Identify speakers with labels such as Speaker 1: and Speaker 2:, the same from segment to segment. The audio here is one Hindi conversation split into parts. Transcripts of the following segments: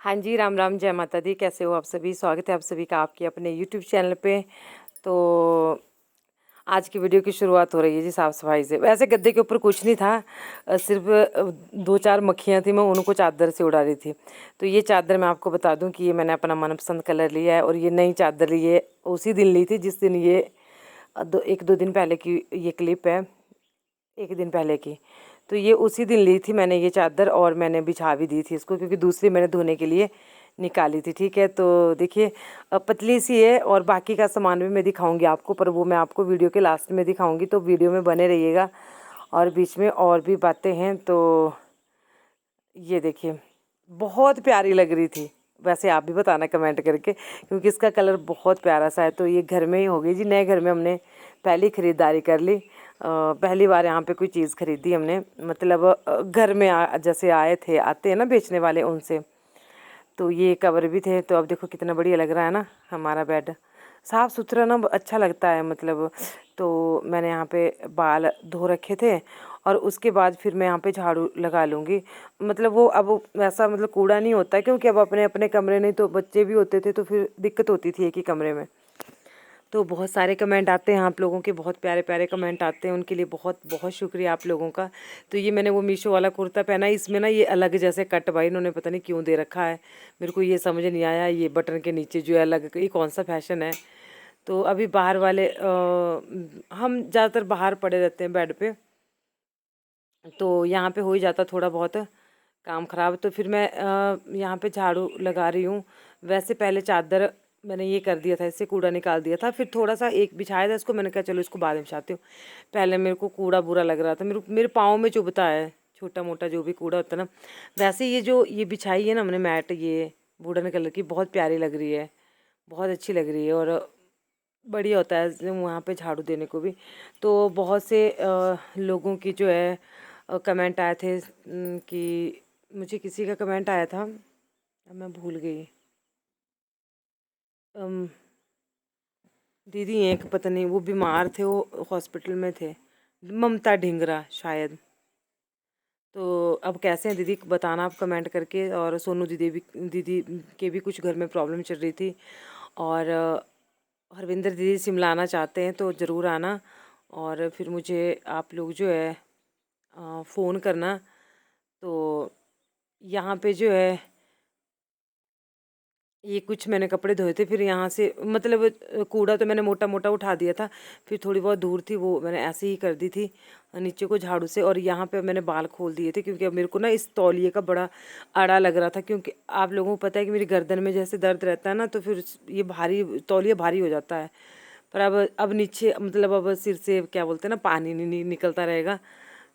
Speaker 1: हाँ जी, राम राम, जय माता दी। कैसे हो आप सभी? स्वागत है आप सभी का आपके अपने यूट्यूब चैनल पे। तो आज की वीडियो की शुरुआत हो रही है जी साफ़ सफाई से। वैसे गद्दे के ऊपर कुछ नहीं था, सिर्फ दो चार मक्खियाँ थी, मैं उनको चादर से उड़ा रही थी। तो ये चादर मैं आपको बता दूं कि ये मैंने अपना मनपसंद कलर लिया है, और ये नई चादर ली है, उसी दिन ली थी जिस दिन ये एक दो दिन पहले की ये क्लिप है, एक दिन पहले की। तो ये उसी दिन ली थी मैंने ये चादर, और मैंने बिछा भी दी थी इसको, क्योंकि दूसरी मैंने धोने के लिए निकाली थी। ठीक है, तो देखिए पतली सी है, और बाकी का सामान भी मैं दिखाऊंगी आपको, पर वो मैं आपको वीडियो के लास्ट में दिखाऊंगी, तो वीडियो में बने रहिएगा। और बीच में और भी बातें हैं। तो ये देखिए, बहुत प्यारी लग रही थी। वैसे आप भी बताना कमेंट करके, क्योंकि इसका कलर बहुत प्यारा सा है। तो ये घर में ही हो गई जी, नए घर में हमने पहली ख़रीदारी कर ली। पहली बार यहाँ पे कोई चीज़ खरीदी हमने, मतलब घर में जैसे आते हैं ना बेचने वाले, उनसे। तो ये कवर भी थे। तो अब देखो कितना बढ़िया लग रहा है ना हमारा बेड, साफ़ सुथरा ना, अच्छा लगता है मतलब। तो मैंने यहाँ पे बाल धो रखे थे, और उसके बाद फिर मैं यहाँ पे झाड़ू लगा लूँगी। मतलब वो अब वैसा मतलब कूड़ा नहीं होता है, क्योंकि अब अपने अपने कमरे, नहीं तो बच्चे भी होते थे तो फिर दिक्कत होती थी एक ही कमरे में। तो बहुत सारे कमेंट आते हैं आप लोगों के, बहुत प्यारे प्यारे कमेंट आते हैं, उनके लिए बहुत बहुत शुक्रिया आप लोगों का। तो ये मैंने वो मीशो वाला कुर्ता पहना है, इसमें ना ये अलग जैसे कट भाई इन्होंने पता नहीं क्यों दे रखा है, मेरे को ये समझ नहीं आया। ये बटन के नीचे जो है अलग, ये कौन सा फैशन है। तो अभी बाहर वाले हम ज़्यादातर बाहर पड़े रहते हैं बेड पे, तो यहाँ पे हो ही जाता थोड़ा बहुत काम ख़राब। तो फिर मैं यहाँ पे झाड़ू लगा रही हूँ। वैसे पहले चादर मैंने ये कर दिया था, इससे कूड़ा निकाल दिया था, फिर थोड़ा सा एक बिछाया था इसको, मैंने कहा चलो इसको बाद में बिछाती हूँ। पहले मेरे को कूड़ा बुरा लग रहा था, मेरे पाँव में चुभता है छोटा मोटा जो भी कूड़ा होता है ना। वैसे ये जो ये बिछाई है ना हमने मैट, ये वुडन कलर की, बहुत प्यारी लग रही है, बहुत अच्छी लग रही है, और बढ़िया होता है वहाँ पे झाड़ू देने को भी। तो बहुत से लोगों की जो है कमेंट आए थे कि मुझे किसी का कमेंट आया था, अब मैं भूल गई। अम, दीदी एक पता नहीं, वो बीमार थे, वो हॉस्पिटल में थे, ममता ढिंगरा शायद। तो अब कैसे हैं दीदी, बताना आप कमेंट करके। और सोनू दीदी के भी कुछ घर में प्रॉब्लम चल रही थी। और हरविंदर दीदी सिमलाना चाहते हैं तो ज़रूर आना, और फिर मुझे आप लोग जो है फ़ोन करना। तो यहाँ पे जो है ये कुछ मैंने कपड़े धोए थे, फिर यहाँ से मतलब कूड़ा तो मैंने मोटा मोटा उठा दिया था, फिर थोड़ी बहुत दूर थी वो मैंने ऐसे ही कर दी थी नीचे को झाड़ू से। और यहाँ पे मैंने बाल खोल दिए थे, क्योंकि अब मेरे को ना इस तौलिए का बड़ा आड़ा लग रहा था, क्योंकि आप लोगों को पता है कि मेरी गर्दन में जैसे दर्द रहता है ना, तो फिर ये भारी तौलिया भारी हो जाता है। पर अब नीचे मतलब अब सिर से क्या बोलते हैं ना, पानी नहीं निकलता रहेगा।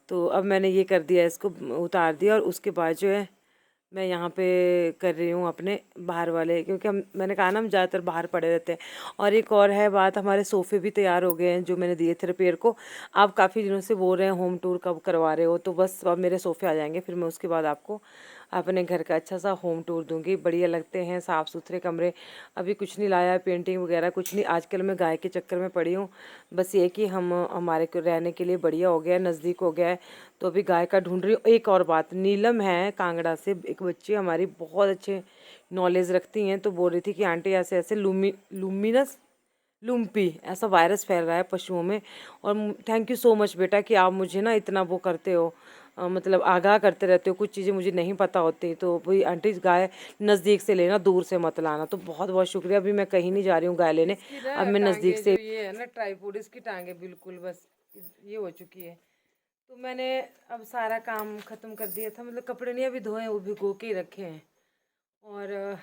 Speaker 1: तो अब मैंने ये कर दिया, इसको उतार दिया, और उसके बाद जो है मैं यहाँ पे कर रही हूँ अपने बाहर वाले, क्योंकि मैंने कहा ना हम ज़्यादातर बाहर पड़े रहते हैं। और एक और है बात, हमारे सोफ़े भी तैयार हो गए हैं जो मैंने दिए थे रिपेयर को। आप काफ़ी दिनों से बोल रहे हैं होम टूर कब करवा रहे हो, तो बस अब मेरे सोफ़े आ जाएंगे, फिर मैं उसके बाद आपको अपने घर का अच्छा सा होम टूर दूंगी। बढ़िया लगते हैं साफ़ सुथरे कमरे। अभी कुछ नहीं लाया, पेंटिंग वगैरह कुछ नहीं। आजकल मैं गाय के चक्कर में पड़ी हूँ, बस ये कि हम हमारे को रहने के लिए बढ़िया हो गया है, नज़दीक हो गया है, तो अभी गाय का ढूंढ रही हूँ। एक और बात, नीलम है कांगड़ा से, एक बच्ची हमारी बहुत अच्छे नॉलेज रखती हैं, तो बोल रही थी कि आंटी ऐसे ऐसे लूमिनस लुम्पी ऐसा वायरस फैल रहा है पशुओं में। और थैंक यू सो मच बेटा कि आप मुझे ना इतना वो करते हो, मतलब आगाह करते रहते हो। कुछ चीज़ें मुझे नहीं पता होती, तो भाई आंटी गाय नज़दीक से लेना, दूर से मत लाना। तो बहुत बहुत शुक्रिया। अभी मैं कहीं नहीं जा रही हूँ गाय लेने, अब मैं नज़दीक से। ये है ना ट्राइपोड, इसकी टांगे बिल्कुल बस ये हो चुकी है। तो मैंने अब सारा काम ख़त्म कर दिया था, मतलब कपड़े नहीं अभी धोए, वो भिगो के ही रखे हैं। और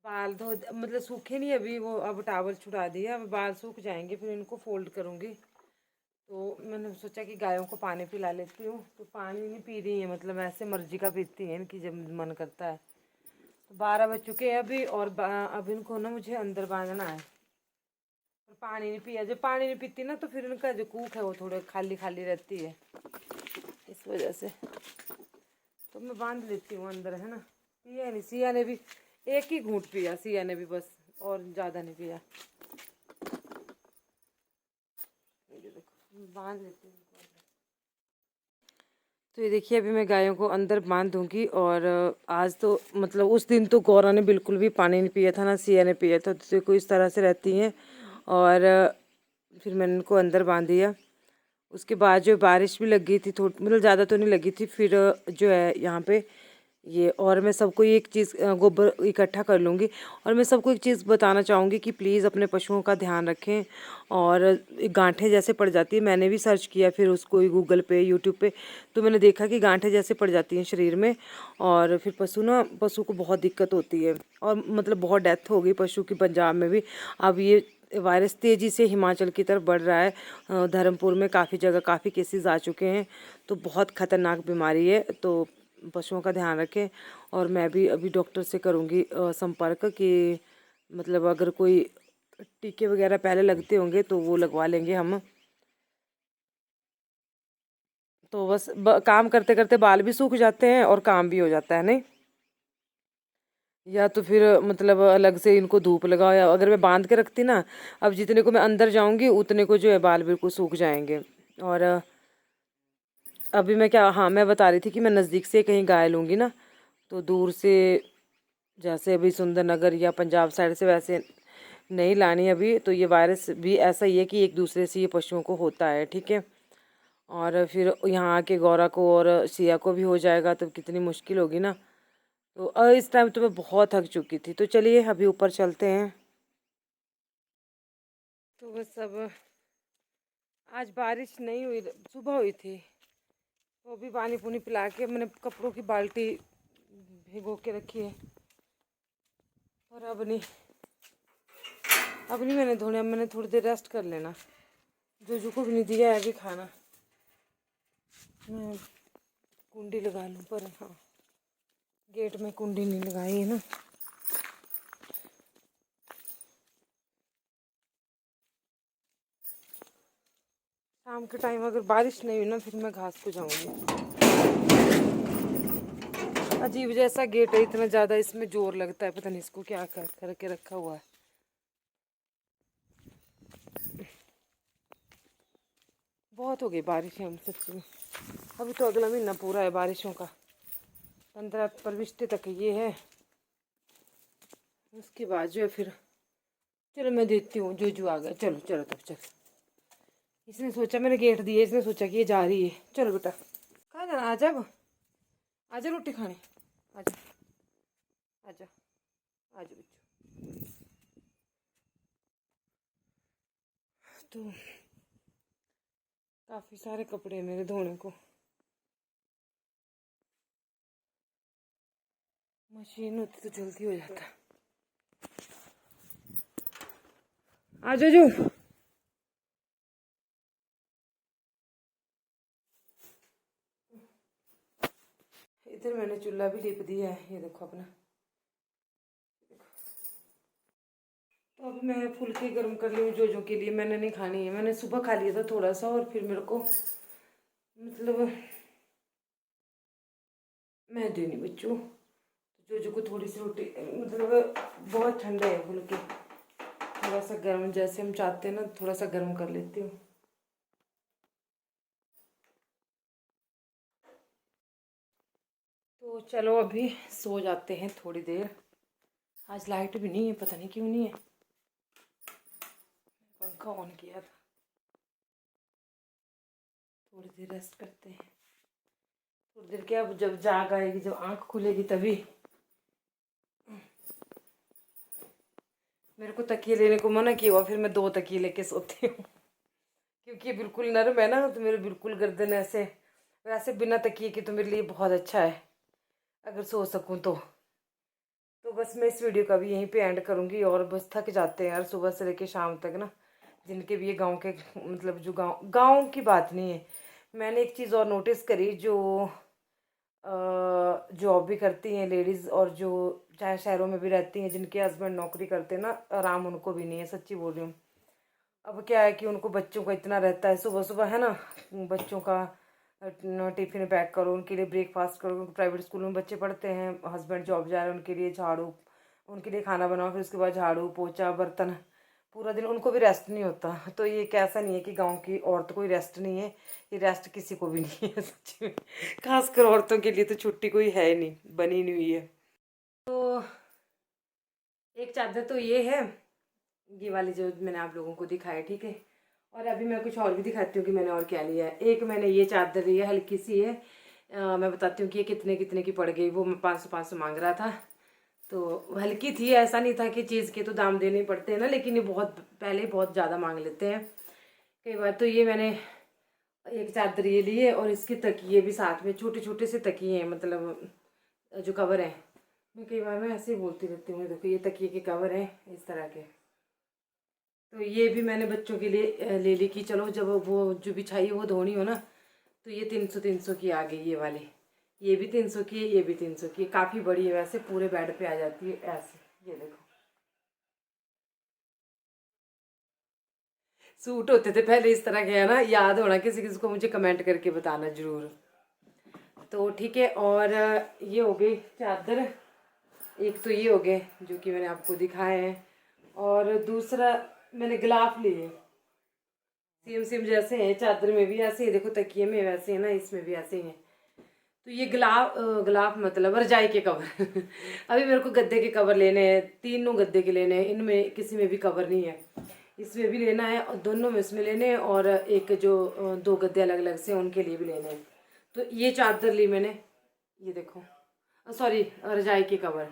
Speaker 1: बाल धो मतलब सूखे नहीं अभी वो, अब टावल छुड़ा दिया, अब बाल सूख जाएंगे फिर इनको फोल्ड करूँगी। तो मैंने सोचा कि गायों को पानी पिला लेती हूँ, तो पानी नहीं पी रही है, मतलब ऐसे मर्जी का पीती हैं इनकी जब मन करता है। तो 12 बज चुके हैं अभी, और अब इनको ना मुझे अंदर बांधना है। और पानी नहीं पिया, जब पानी नहीं पीती ना तो फिर इनका जो कूख है वो थोड़े खाली खाली रहती है, इस वजह से। तो मैं बांध लेती हूँ अंदर, है ना। पिया नहीं, सिया ने भी एक ही घूंट पिया, सिया ने भी बस, और ज़्यादा नहीं पिया। ये देखो बांध लेती हूँ। तो ये देखिए अभी मैं गायों को अंदर बांध दूंगी। और आज तो मतलब उस दिन तो गौरा ने बिल्कुल भी पानी नहीं पिया था, ना सिया ने पिया था, तो देखो इस तरह से रहती हैं। और फिर मैंने इनको अंदर बांध दिया। उसके बाद जो बारिश भी लग गई थी थोड़ी, मतलब ज़्यादा तो नहीं लगी थी। फिर जो है यहाँ पे ये, और मैं सबको एक चीज़ गोबर इकट्ठा कर लूँगी। और मैं सबको एक चीज़ बताना चाहूँगी कि प्लीज़ अपने पशुओं का ध्यान रखें। और गांठें जैसे पड़ जाती है, मैंने भी सर्च किया फिर उसको गूगल पे यूट्यूब पे, तो मैंने देखा कि गांठें जैसे पड़ जाती हैं शरीर में। और फिर पशु को बहुत दिक्कत होती है। और मतलब बहुत डेथ हो गई पशु की पंजाब में भी। अब ये वायरस तेज़ी से हिमाचल की तरफ बढ़ रहा है। धर्मपुर में काफ़ी जगह काफ़ी केसेस आ चुके हैं। तो बहुत ख़तरनाक बीमारी है, तो पशुओं का ध्यान रखें। और मैं भी अभी डॉक्टर से करूँगी संपर्क कि मतलब अगर कोई टीके वगैरह पहले लगते होंगे तो वो लगवा लेंगे हम। तो बस काम करते करते बाल भी सूख जाते हैं और काम भी हो जाता है, नहीं? या तो फिर मतलब अलग से इनको धूप लगाओ, या अगर मैं बांध के रखती ना, अब जितने को मैं अंदर जाऊंगी उतने को जो है बाल बिल्कुल सूख जाएंगे। और अभी मैं क्या, हाँ मैं बता रही थी कि मैं नज़दीक से कहीं गाय लूँगी ना, तो दूर से जैसे अभी सुंदरनगर या पंजाब साइड से वैसे नहीं लानी अभी। तो ये वायरस भी ऐसा ही है कि एक दूसरे से ये पशुओं को होता है, ठीक है। और फिर यहाँ आके गौरा को और सिया को भी हो जाएगा तो कितनी मुश्किल होगी ना। तो इस टाइम तो मैं बहुत थक चुकी थी। तो चलिए अभी ऊपर चलते हैं। तो बस अब आज बारिश नहीं हुई, सुबह हुई थी। तो अभी पानी पुनी पिला के मैंने कपड़ों की बाल्टी भिगो के रखी है। और अब नहीं मैंने धोने, अब मैंने थोड़ी देर रेस्ट कर लेना। जोजू को भी नहीं दिया है अभी खाना। मैं कुंडी लगा लूँ, पर हाँ गेट में कुंडी नहीं लगाई है ना। शाम के टाइम अगर बारिश नहीं हुई ना फिर मैं घास को जाऊंगी। अजीब जैसा गेट है, इतना ज़्यादा इसमें जोर लगता है, पता नहीं इसको क्या कर करके रखा हुआ है। बहुत हो गई बारिशें हम सच्ची में। अभी तो अगला महीना पूरा है बारिशों का, 15 तक ये है। उसके बाद जो है फिर, चलो मैं देखती हूँ। जोजू आ गया, चलो चलो तब चल। इसने सोचा मैंने गेट दिए, इसने सोचा कि ये जा रही है। चलो बेटा कहाँ जाना, आ जा आजा रोटी खाने, आजा आजा आजा बच्चों। तो काफ़ी सारे कपड़े हैं मेरे धोने को। मशीन होती तो जल्दी हो जाता। आ जोजू। इधर मैंने चूल्हा भी लिप दिया है, ये देखो अपना। तो अब मैं फुल्के गर्म कर ली हूँ जोजो के लिए। मैंने नहीं खानी है, मैंने सुबह खा लिया था थोड़ा सा, और फिर मेरे को मतलब मैं देनी बच्चों। जोजो को थोड़ी सी रोटी, मतलब बहुत ठंडे है फुल्के, थोड़ा सा गर्म जैसे हम चाहते हैं ना, थोड़ा सा गर्म कर लेती हूँ। तो चलो अभी सो जाते हैं थोड़ी देर। आज लाइट भी नहीं है, पता नहीं क्यों नहीं है। पंखा ऑन किया था। थोड़ी देर रेस्ट करते हैं। थोड़ी देर क्या, अब जब जाग आएगी, जब आँख खुलेगी तभी। मेरे को तकिए लेने को मना किया हुआ, फिर मैं 2 तकिए लेके सोती हूँ। क्योंकि ये बिल्कुल नरम है ना, तो मेरे बिल्कुल गर्दन ऐसे, वैसे बिना तकिए के तो मेरे लिए बहुत अच्छा है अगर सो सकूँ तो बस मैं इस वीडियो का भी यहीं पे एंड करूँगी। और बस थक जाते हैं यार सुबह से लेके शाम तक ना, जिनके भी ये गांव के, मतलब जो गांव गांव की बात नहीं है। मैंने एक चीज़ और नोटिस करी, जो जॉब भी करती हैं लेडीज़, और जो चाहे शहरों में भी रहती हैं, जिनके हस्बैंड नौकरी करते हैं ना, आराम उनको भी नहीं है, सच्ची बोल रही हूँ। अब क्या है कि उनको बच्चों का इतना रहता है, सुबह सुबह है ना, बच्चों का टिफिन पैक करो, उनके लिए ब्रेकफास्ट करो। प्राइवेट स्कूल में बच्चे पढ़ते हैं, हस्बैंड जॉब जा रहे हैं, उनके लिए झाड़ू, उनके लिए खाना बनाओ, फिर उसके बाद झाड़ू पोछा बर्तन, पूरा दिन उनको भी रेस्ट नहीं होता। तो ये कैसा नहीं है कि गांव की औरत को ही रेस्ट नहीं है, ये रेस्ट किसी को भी नहीं है सच में। खासकर औरतों के लिए तो छुट्टी कोई है ही नहीं, बनी नहीं हुई है। तो एक चादर तो ये है, ये वाली जो मैंने आप लोगों को दिखाई, ठीक है। और अभी मैं कुछ और भी दिखाती हूँ कि मैंने और क्या लिया है। एक मैंने ये चादर ली है, हल्की सी है। मैं बताती हूँ कि ये कितने कितने की पड़ गई। वो मैं 500 मांग रहा था, तो हल्की थी, ऐसा नहीं था कि चीज़ के तो दाम देने पड़ते हैं ना, लेकिन ये बहुत पहले बहुत ज़्यादा मांग लेते हैं कई बार। तो ये मैंने एक चादर ये ली है, और इसके तकिए भी साथ में, छोटे छोटे से तकिए हैं, मतलब जो कवर है। मैं कई बार मैं ऐसे ही बोलती रहती हूँ, देखो ये तकिए के कवर हैं इस तरह के। तो ये भी मैंने बच्चों के लिए ले ली कि चलो जब वो जो बिछाई वो धोनी हो ना, तो ये 300 की आ गई ये वाली। ये भी 300 की है, ये भी 300 की है। काफ़ी बड़ी है वैसे, पूरे बेड पे आ जाती है ऐसे। ये देखो, सूट होते थे पहले इस तरह के, है ना, याद होना किसी किसी को, मुझे कमेंट करके बताना ज़रूर। तो ठीक है, और ये हो गई चादर। एक तो ये हो गए जो कि मैंने आपको दिखाए हैं, और दूसरा मैंने गिलाफ लिए। सेम सेम जैसे हैं, चादर में भी ऐसे ही देखो, तकिए में वैसे हैं ना, इसमें भी ऐसे ही हैं। तो ये गिलाफ मतलब रजाई के कवर। अभी मेरे को गद्दे के कवर लेने हैं, तीनों गद्दे के लेने हैं। इनमें किसी में भी कवर नहीं है, इसमें भी लेना है, और दोनों में इसमें लेने हैं, और एक जो 2 गद्दे अलग अलग से उनके लिए भी लेने हैं। तो ये चादर ली मैंने, ये देखो, सॉरी रजाई के कवर।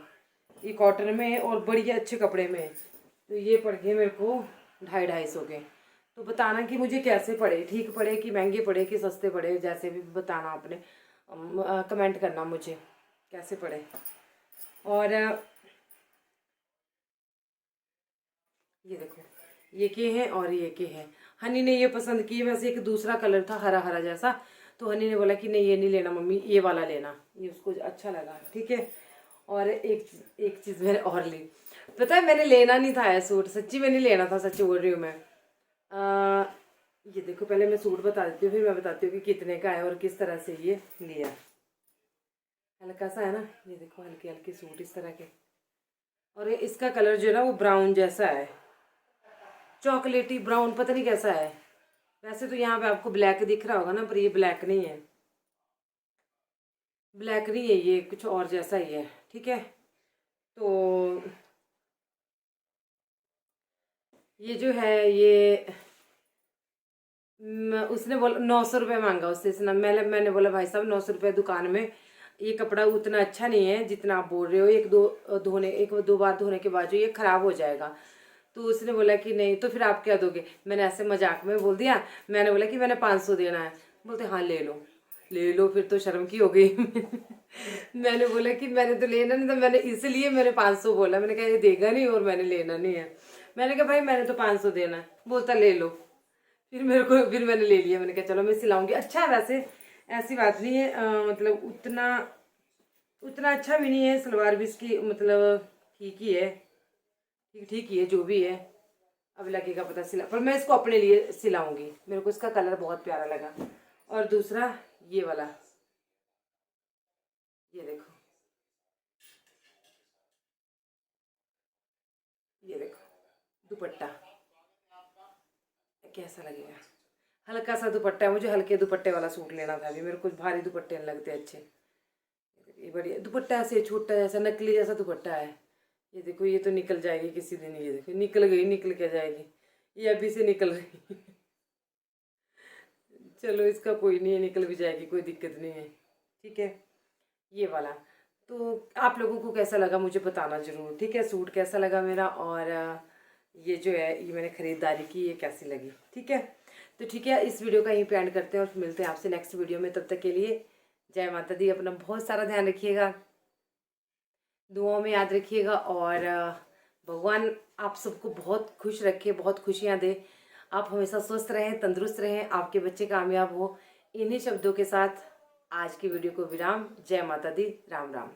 Speaker 1: ये कॉटन में है और बढ़िया अच्छे कपड़े में है। तो ये पड़ गए मेरे को 250-250 के। तो बताना कि मुझे कैसे पड़े, ठीक पड़े कि महंगे पड़े कि सस्ते पड़े, जैसे भी बताना आपने, कमेंट करना मुझे कैसे पड़े। और ये देखो, ये के हैं और ये के हैं। हनी ने ये पसंद की, वैसे एक दूसरा कलर था हरा हरा जैसा, तो हनी ने बोला कि नहीं ये नहीं लेना मम्मी, ये वाला लेना, ये उसको अच्छा लगा, ठीक है। और एक चीज़ मैंने और ली, पता है मैंने लेना नहीं था ये सूट, सच्ची में नहीं लेना था, सच्ची बोल रही हूँ मैं। ये देखो, पहले मैं सूट बता देती हूँ, फिर मैं बताती हूँ कि कितने का है और किस तरह से ये लिया। हल्का सा है ना, ये देखो, हल्के हल्के सूट इस तरह के। और इसका कलर जो है ना वो ब्राउन जैसा है, चॉकलेटी ब्राउन, पता नहीं कैसा है। वैसे तो यहाँ पे आपको ब्लैक दिख रहा होगा ना, पर ये ब्लैक नहीं है, ब्लैक नहीं है, ये कुछ और जैसा ही है, ठीक है। तो ये जो है ये उसने बोला 900 रुपये मांगा उससे, इसने मैंने बोला भाई साहब 900 रुपये दुकान में ये कपड़ा उतना अच्छा नहीं है जितना आप बोल रहे हो, एक दो बार धोने के बाद जो ये ख़राब हो जाएगा। तो उसने बोला कि नहीं, तो फिर आप क्या दोगे। मैंने ऐसे मजाक में बोल दिया, मैंने बोला कि मैंने 500 देना है। बोलते हाँ ले लो, ले लो, फिर तो शर्म की हो गई। मैंने बोला कि मैंने तो लेना नहीं था, मैंने इसलिए मैंने 500 बोला, मैंने कहा ये देगा नहीं और मैंने लेना नहीं है। मैंने कहा भाई मैंने तो 500 देना है, बोलता ले लो। फिर मैंने ले लिया, मैंने कहा चलो मैं सिलाऊंगी। अच्छा है वैसे, ऐसी बात नहीं है, मतलब उतना उतना अच्छा भी नहीं है, सलवार भी इसकी मतलब ठीक ही है, ठीक ठीक ही है जो भी है। अब लगेगा पता सिला, पर मैं इसको अपने लिए सिलाऊंगी, मेरे को इसका कलर बहुत प्यारा लगा। और दूसरा ये वाला, ये देखो, ये देखो दुपट्टा कैसा लगेगा। हल्का सा दुपट्टा है, मुझे हल्के दुपट्टे वाला सूट लेना था अभी, मेरे को भारी दुपट्टे नहीं लगते अच्छे। ये बढ़िया दुपट्टा से, छोटा जैसा नकली जैसा दुपट्टा है। ये देखो, ये तो निकल जाएगी किसी दिन, ये देखो निकल गई, निकल के जाएगी, ये अभी से निकल रही। चलो इसका कोई नहीं है, निकल भी जाएगी, कोई दिक्कत नहीं है, ठीक है। ये वाला तो आप लोगों को कैसा लगा मुझे बताना ज़रूर, ठीक है। सूट कैसा लगा मेरा, और ये जो है ये मैंने ख़रीदारी की, ये कैसी लगी, ठीक है। तो ठीक है, इस वीडियो का यहीं पे एंड करते हैं, और मिलते हैं आपसे नेक्स्ट वीडियो में। तब तक के लिए जय माता दी, अपना बहुत सारा ध्यान रखिएगा, दुआओं में याद रखिएगा, और भगवान आप सबको बहुत खुश रखे, बहुत खुशियाँ दे, आप हमेशा स्वस्थ रहें, तंदुरुस्त रहें, आपके बच्चे कामयाब हो। इन्हीं शब्दों के साथ आज की वीडियो को विराम। जय माता दी, राम राम।